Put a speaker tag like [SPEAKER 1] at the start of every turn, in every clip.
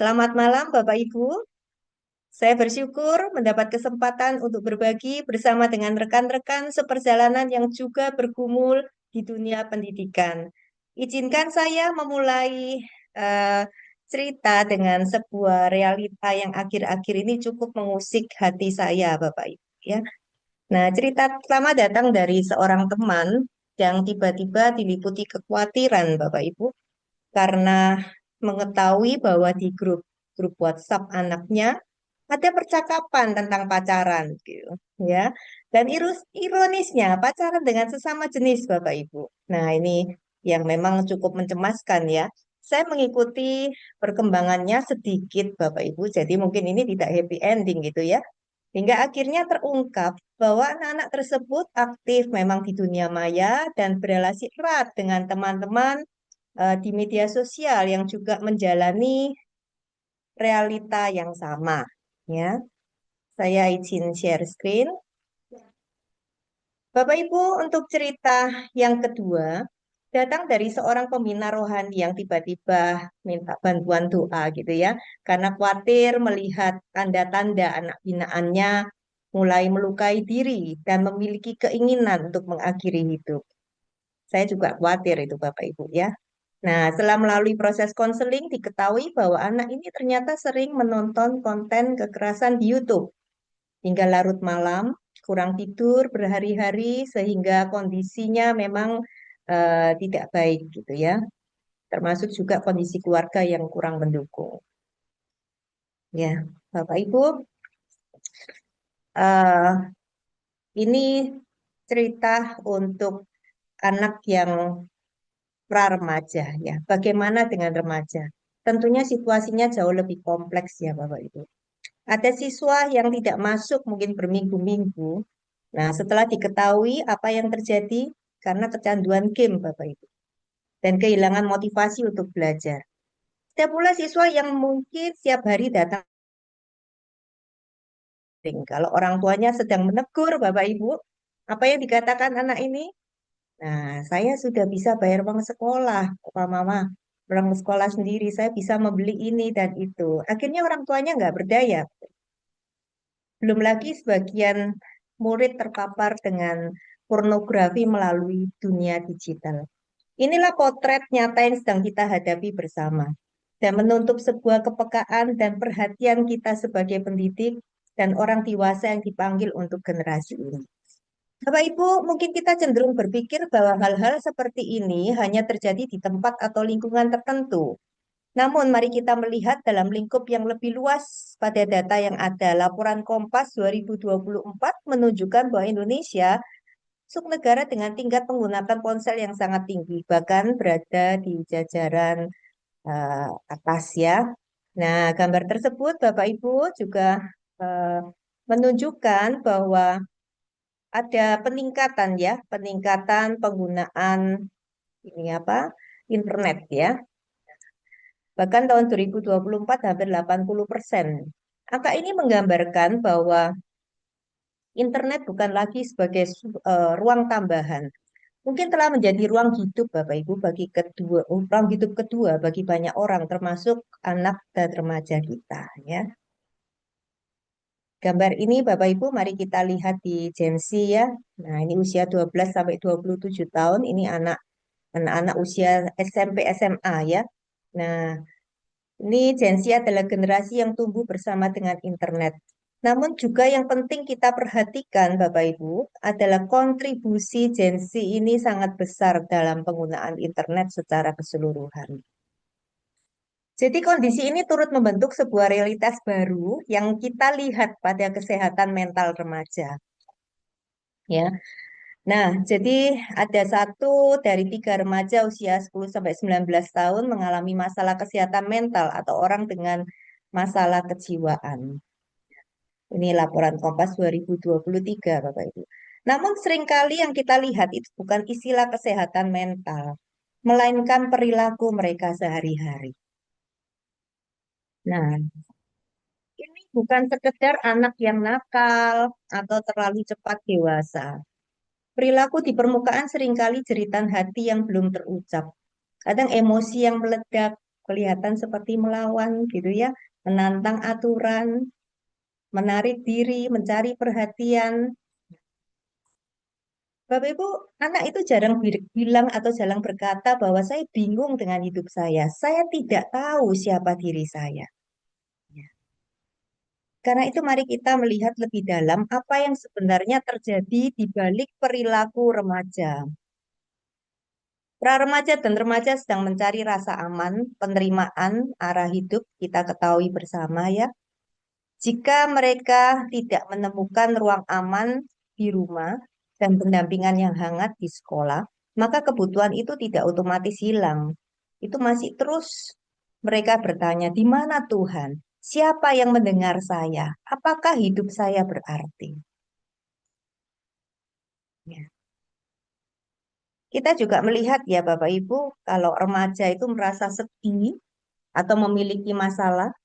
[SPEAKER 1] Selamat malam, Bapak Ibu. Saya bersyukur mendapat kesempatan untuk berbagi bersama dengan rekan-rekan seperjalanan yang juga bergumul di dunia pendidikan. Izinkan saya memulai eh, cerita dengan sebuah realita yang akhir-akhir ini cukup mengusik hati saya, Bapak Ibu. Ya. Nah, cerita pertama datang dari seorang teman yang tiba-tiba diliputi kekhawatiran, Bapak Ibu, karena mengetahui bahwa di grup WhatsApp anaknya ada percakapan tentang pacaran gitu ya. Dan ironisnya pacaran dengan sesama jenis Bapak Ibu. Nah, ini yang memang cukup mencemaskan ya. Saya mengikuti perkembangannya sedikit Bapak Ibu. Jadi mungkin ini tidak happy ending gitu ya. Hingga akhirnya terungkap bahwa anak-anak tersebut aktif memang di dunia maya dan berrelasi erat dengan teman-teman di media sosial yang juga menjalani realita yang sama. Ya, saya izin share screen. Bapak Ibu, untuk cerita yang kedua, datang dari seorang pembina rohani yang tiba-tiba minta bantuan doa gitu ya, karena khawatir melihat tanda-tanda anak binaannya mulai melukai diri dan memiliki keinginan untuk mengakhiri hidup. Saya juga khawatir itu Bapak Ibu ya. Nah, setelah melalui proses konseling, diketahui bahwa anak ini ternyata sering menonton konten kekerasan di YouTube hingga larut malam, kurang tidur berhari-hari, sehingga kondisinya memang tidak baik gitu ya. Termasuk juga kondisi keluarga yang kurang mendukung. Ya, Bapak Ibu, eh, ini cerita untuk anak yang pra remaja ya. Bagaimana dengan remaja? Tentunya situasinya jauh lebih kompleks ya Bapak Ibu. Ada siswa yang tidak masuk mungkin berminggu-minggu. Nah, setelah diketahui apa yang terjadi karena kecanduan game Bapak Ibu dan kehilangan motivasi untuk belajar. Ada pula siswa yang mungkin setiap hari datang. Kalau orang tuanya sedang menegur Bapak Ibu, apa yang dikatakan anak ini? Nah, saya sudah bisa bayar uang sekolah, Papa Mama. Uang sekolah sendiri, saya bisa membeli ini dan itu. Akhirnya orang tuanya nggak berdaya. Belum lagi sebagian murid terpapar dengan pornografi melalui dunia digital. Inilah potret nyata yang sedang kita hadapi bersama dan menuntut sebuah kepekaan dan perhatian kita sebagai pendidik dan orang dewasa yang dipanggil untuk generasi ini. Bapak Ibu, mungkin kita cenderung berpikir bahwa hal-hal seperti ini hanya terjadi di tempat atau lingkungan tertentu. Namun, mari kita melihat dalam lingkup yang lebih luas pada data yang ada. Laporan Kompas 2024 menunjukkan bahwa Indonesia masuk negara dengan tingkat menggunakan ponsel yang sangat tinggi, bahkan berada di jajaran atas ya. Nah, gambar tersebut Bapak Ibu juga eh, menunjukkan bahwa ada peningkatan ya, peningkatan penggunaan ini apa? Internet ya. Bahkan tahun 2024 hampir 80%. Angka ini menggambarkan bahwa internet bukan lagi sebagai ruang tambahan. Mungkin telah menjadi ruang hidup Bapak Ibu bagi ruang hidup kedua bagi banyak orang termasuk anak dan remaja kita ya. Gambar ini Bapak Ibu mari kita lihat di Gen Z ya. Nah, ini usia 12 sampai 27 tahun, ini anak-anak usia SMP SMA ya. Nah, ini Gen Z adalah generasi yang tumbuh bersama dengan internet. Namun juga yang penting kita perhatikan Bapak Ibu adalah kontribusi Gen Z ini sangat besar dalam penggunaan internet secara keseluruhan. Jadi kondisi ini turut membentuk sebuah realitas baru yang kita lihat pada kesehatan mental remaja. Ya, nah, jadi ada satu dari tiga remaja usia 10 sampai 19 tahun mengalami masalah kesehatan mental atau orang dengan masalah kejiwaan. Ini laporan Kompas 2023, Bapak Ibu. Namun seringkali yang kita lihat itu bukan istilah kesehatan mental, melainkan perilaku mereka sehari-hari. Nah, ini bukan sekedar anak yang nakal atau terlalu cepat dewasa. Perilaku di permukaan seringkali jeritan hati yang belum terucap. Kadang emosi yang meledak, kelihatan seperti melawan gitu ya, menantang aturan, menarik diri, mencari perhatian. Bapak Ibu, anak itu jarang bilang atau jarang berkata bahwa saya bingung dengan hidup saya tidak tahu siapa diri saya. Ya. Karena itu mari kita melihat lebih dalam apa yang sebenarnya terjadi di balik perilaku remaja. Pra remaja dan remaja sedang mencari rasa aman, penerimaan, arah hidup, kita ketahui bersama ya. Jika mereka tidak menemukan ruang aman di rumah dan pendampingan yang hangat di sekolah, maka kebutuhan itu tidak otomatis hilang. Itu masih terus mereka bertanya, di mana Tuhan? Siapa yang mendengar saya? Apakah hidup saya berarti? Ya. Kita juga melihat ya Bapak Ibu, kalau remaja itu merasa sedih atau memiliki masalah,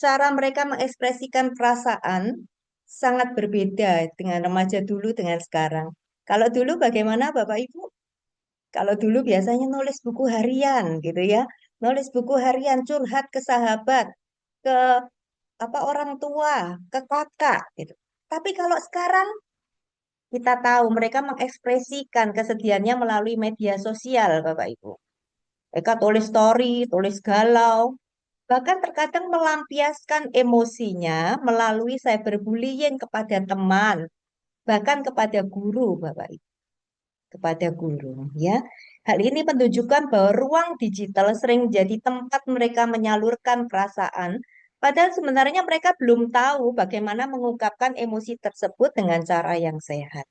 [SPEAKER 1] cara mereka mengekspresikan perasaan sangat berbeda dengan remaja dulu dengan sekarang. Kalau dulu bagaimana Bapak Ibu? Kalau dulu biasanya nulis buku harian gitu ya. Nulis buku harian curhat ke sahabat, ke apa orang tua, ke kakak gitu. Tapi kalau sekarang kita tahu mereka mengekspresikan kesedihannya melalui media sosial Bapak Ibu. Mereka tulis story, tulis galau, bahkan terkadang melampiaskan emosinya melalui cyberbullying kepada teman, bahkan kepada guru, Bapak Ibu, kepada guru, ya. Hal ini menunjukkan bahwa ruang digital sering jadi tempat mereka menyalurkan perasaan, padahal sebenarnya mereka belum tahu bagaimana mengungkapkan emosi tersebut dengan cara yang sehat.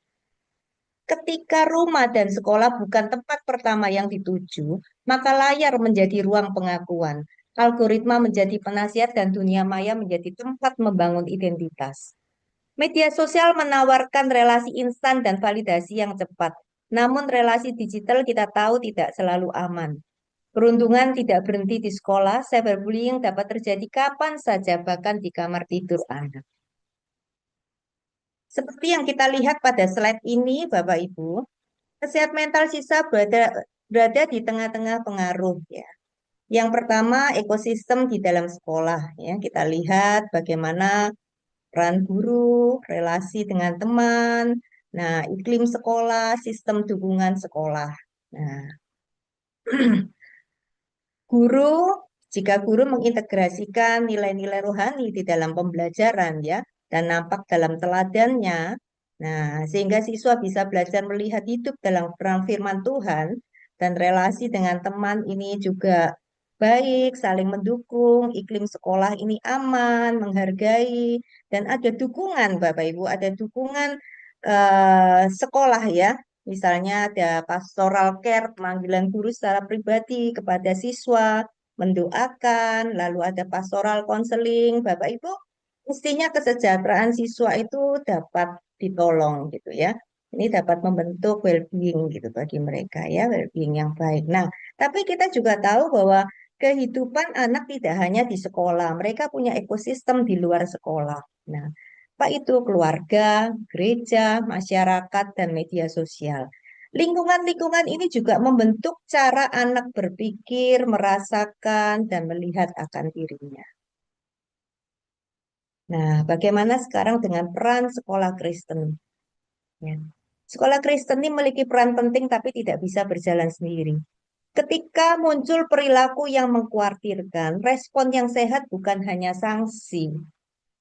[SPEAKER 1] Ketika rumah dan sekolah bukan tempat pertama yang dituju, maka layar menjadi ruang pengakuan. Algoritma menjadi penasihat dan dunia maya menjadi tempat membangun identitas. Media sosial menawarkan relasi instan dan validasi yang cepat. Namun relasi digital kita tahu tidak selalu aman. Perundungan tidak berhenti di sekolah, cyberbullying dapat terjadi kapan saja, bahkan di kamar tidur anak. Seperti yang kita lihat pada slide ini, Bapak Ibu, kesehatan mental siswa berada di tengah-tengah pengaruh ya. Yang pertama, ekosistem di dalam sekolah ya. Kita lihat bagaimana peran guru, relasi dengan teman, nah iklim sekolah, sistem dukungan sekolah. Nah, guru, jika guru mengintegrasikan nilai-nilai rohani di dalam pembelajaran ya, dan nampak dalam teladannya, nah sehingga siswa bisa belajar melihat hidup dalam perang firman Tuhan dan relasi dengan teman ini juga baik, saling mendukung, iklim sekolah ini aman, menghargai, dan ada dukungan Bapak Ibu, ada dukungan sekolah ya. Misalnya ada pastoral care, pemanggilan guru secara pribadi kepada siswa, mendoakan, lalu ada pastoral counseling. Bapak Ibu, mestinya kesejahteraan siswa itu dapat ditolong gitu ya. Ini dapat membentuk well-being gitu bagi mereka ya, well-being yang baik. Nah, tapi kita juga tahu bahwa kehidupan anak tidak hanya di sekolah, mereka punya ekosistem di luar sekolah. Nah, apa itu keluarga, gereja, masyarakat, dan media sosial. Lingkungan-lingkungan ini juga membentuk cara anak berpikir, merasakan, dan melihat akan dirinya. Nah, bagaimana sekarang dengan peran sekolah Kristen? Ya. Sekolah Kristen ini memiliki peran penting tapi tidak bisa berjalan sendiri. Ketika muncul perilaku yang mengkhawatirkan, respon yang sehat bukan hanya sanksi,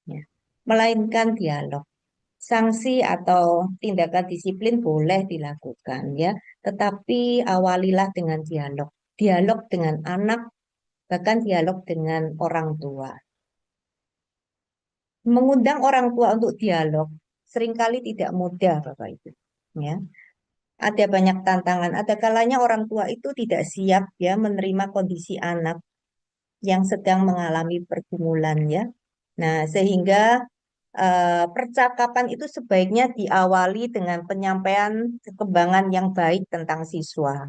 [SPEAKER 1] ya, melainkan dialog. Sanksi atau tindakan disiplin boleh dilakukan ya, tetapi awalilah dengan dialog. Dialog dengan anak, bahkan dialog dengan orang tua. Mengundang orang tua untuk dialog seringkali tidak mudah, Bapak Ibu. Ya, ada banyak tantangan. Ada kalanya orang tua itu tidak siap ya menerima kondisi anak yang sedang mengalami pergumulan ya. Nah, sehingga percakapan itu sebaiknya diawali dengan penyampaian perkembangan yang baik tentang siswa.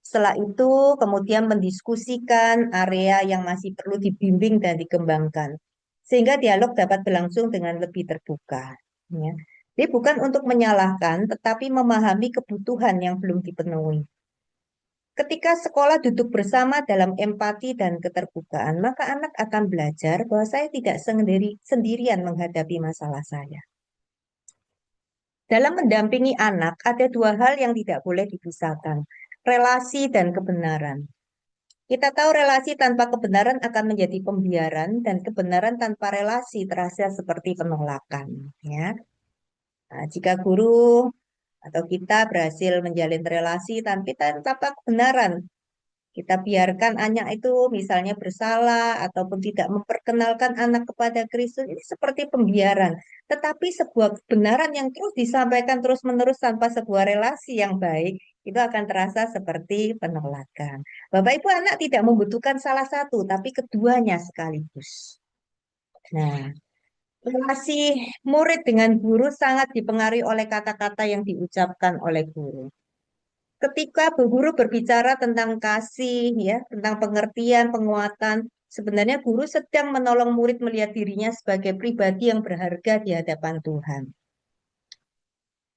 [SPEAKER 1] Setelah itu, kemudian mendiskusikan area yang masih perlu dibimbing dan dikembangkan, sehingga dialog dapat berlangsung dengan lebih terbuka. Ya. Jadi bukan untuk menyalahkan, tetapi memahami kebutuhan yang belum dipenuhi. Ketika sekolah duduk bersama dalam empati dan keterbukaan, maka anak akan belajar bahwa saya tidak sendirian menghadapi masalah saya. Dalam mendampingi anak, ada dua hal yang tidak boleh dipisahkan, relasi dan kebenaran. Kita tahu relasi tanpa kebenaran akan menjadi pembiaran dan kebenaran tanpa relasi terasa seperti penolakan. Ya, nah, jika guru atau kita berhasil menjalin relasi tanpa kebenaran, kita biarkan anak itu misalnya bersalah ataupun tidak memperkenalkan anak kepada Kristus, ini seperti pembiaran. Tetapi sebuah kebenaran yang terus disampaikan terus-menerus tanpa sebuah relasi yang baik, itu akan terasa seperti penolakan. Bapak Ibu, anak tidak membutuhkan salah satu, tapi keduanya sekaligus. Nah, relasi murid dengan guru sangat dipengaruhi oleh kata-kata yang diucapkan oleh guru. Ketika guru berbicara tentang kasih, ya, tentang pengertian, penguatan, sebenarnya guru sedang menolong murid melihat dirinya sebagai pribadi yang berharga di hadapan Tuhan.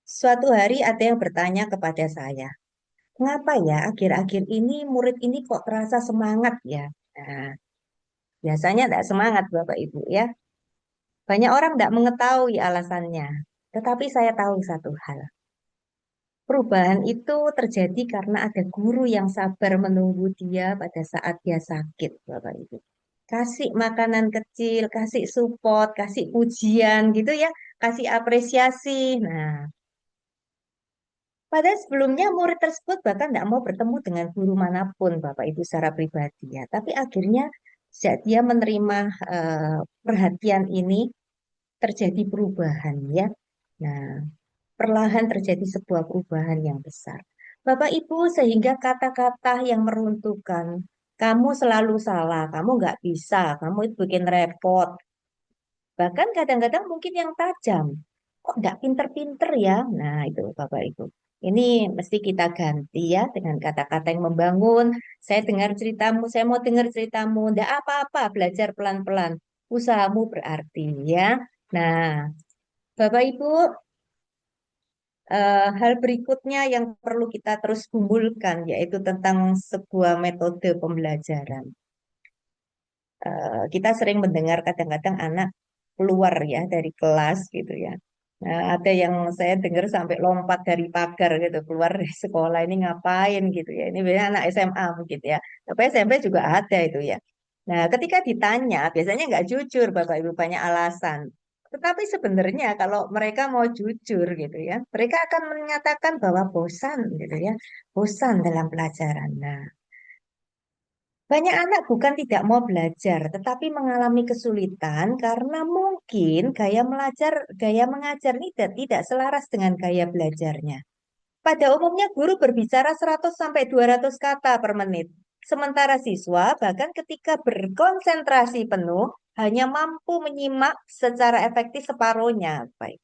[SPEAKER 1] Suatu hari ada yang bertanya kepada saya, mengapa ya akhir-akhir ini murid ini kok terasa semangat ya? Nah, biasanya tidak semangat Bapak Ibu ya. Banyak orang tidak mengetahui alasannya. Tetapi saya tahu satu hal. Perubahan itu terjadi karena ada guru yang sabar menunggu dia pada saat dia sakit, Bapak Ibu. Kasih makanan kecil, kasih support, kasih pujian gitu ya, kasih apresiasi. Nah, padahal sebelumnya murid tersebut bahkan tidak mau bertemu dengan guru manapun, Bapak Ibu secara pribadi ya. Tapi akhirnya sejak dia menerima perhatian ini, terjadi perubahan ya. Nah, perlahan terjadi sebuah perubahan yang besar. Bapak Ibu, sehingga kata-kata yang meruntuhkan, kamu selalu salah, kamu nggak bisa, kamu itu bikin repot. Bahkan kadang-kadang mungkin yang tajam. Kok nggak pinter-pinter ya? Nah, itu Bapak Ibu. Ini mesti kita ganti ya dengan kata-kata yang membangun. Saya dengar ceritamu, saya mau dengar ceritamu. Nggak apa-apa, belajar pelan-pelan. Usahamu berarti ya. Nah, Bapak Ibu, hal berikutnya yang perlu kita terus kumpulkan yaitu tentang sebuah metode pembelajaran. Kita sering mendengar kadang-kadang anak keluar ya dari kelas gitu ya. Nah, ada yang saya dengar sampai lompat dari pagar gitu keluar dari sekolah ini ngapain gitu ya. Ini biasanya anak SMA begitu ya. Tapi SMP juga ada itu ya. Nah, ketika ditanya biasanya nggak jujur Bapak Ibu banyak alasan. Tetapi sebenarnya kalau mereka mau jujur gitu ya, mereka akan menyatakan bahwa bosan gitu ya, bosan dalam pelajaran. Nah, banyak anak bukan tidak mau belajar, tetapi mengalami kesulitan karena mungkin gaya mengajar ini tidak selaras dengan gaya belajarnya. Pada umumnya guru berbicara 100 sampai 200 kata per menit. Sementara siswa bahkan ketika berkonsentrasi penuh hanya mampu menyimak secara efektif separuhnya. Baik.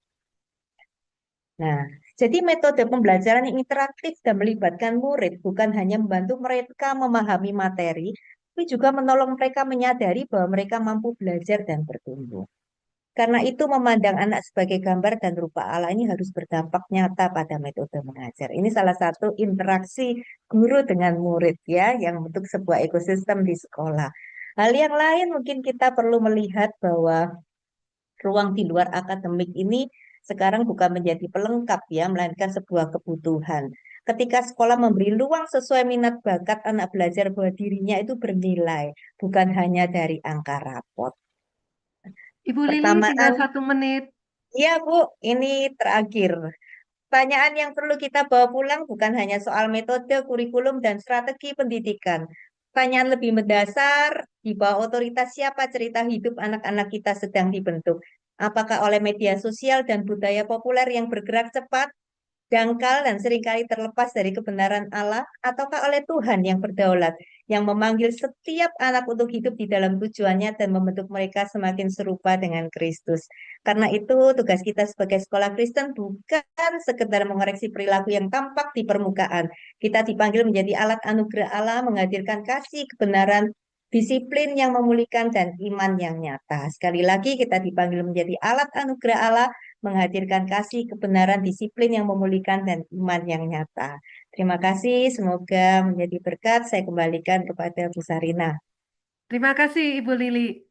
[SPEAKER 1] Nah, jadi metode pembelajaran yang interaktif dan melibatkan murid bukan hanya membantu mereka memahami materi, tapi juga menolong mereka menyadari bahwa mereka mampu belajar dan bertumbuh. Karena itu memandang anak sebagai gambar dan rupa Allah ini harus berdampak nyata pada metode mengajar. Ini salah satu interaksi guru dengan murid ya, yang bentuk sebuah ekosistem di sekolah. Hal yang lain mungkin kita perlu melihat bahwa ruang di luar akademik ini sekarang bukan menjadi pelengkap ya, melainkan sebuah kebutuhan. Ketika sekolah memberi ruang sesuai minat bakat anak belajar bahwa dirinya itu bernilai, bukan hanya dari angka rapot.
[SPEAKER 2] Ibu Lili tinggal
[SPEAKER 1] Pertamaan,
[SPEAKER 2] 1 menit.
[SPEAKER 1] iya Bu, ini terakhir. Pertanyaan yang perlu kita bawa pulang bukan hanya soal metode, kurikulum, dan strategi pendidikan. Pertanyaan lebih mendasar, di bawah otoritas siapa cerita hidup anak-anak kita sedang dibentuk? Apakah oleh media sosial dan budaya populer yang bergerak cepat, dangkal, dan seringkali terlepas dari kebenaran Allah, ataukah oleh Tuhan yang berdaulat, yang memanggil setiap anak untuk hidup di dalam tujuannya dan membentuk mereka semakin serupa dengan Kristus. Karena itu, tugas kita sebagai sekolah Kristen bukan sekedar mengoreksi perilaku yang tampak di permukaan. Kita dipanggil menjadi alat anugerah Allah, menghadirkan kasih, kebenaran, disiplin yang memulihkan, dan iman yang nyata. Sekali lagi kita dipanggil menjadi alat anugerah Allah, menghadirkan kasih, kebenaran, disiplin yang memulihkan, dan iman yang nyata. Terima kasih, semoga menjadi berkat. Saya kembalikan kepada Bu Sarina.
[SPEAKER 2] Terima kasih Ibu Lili.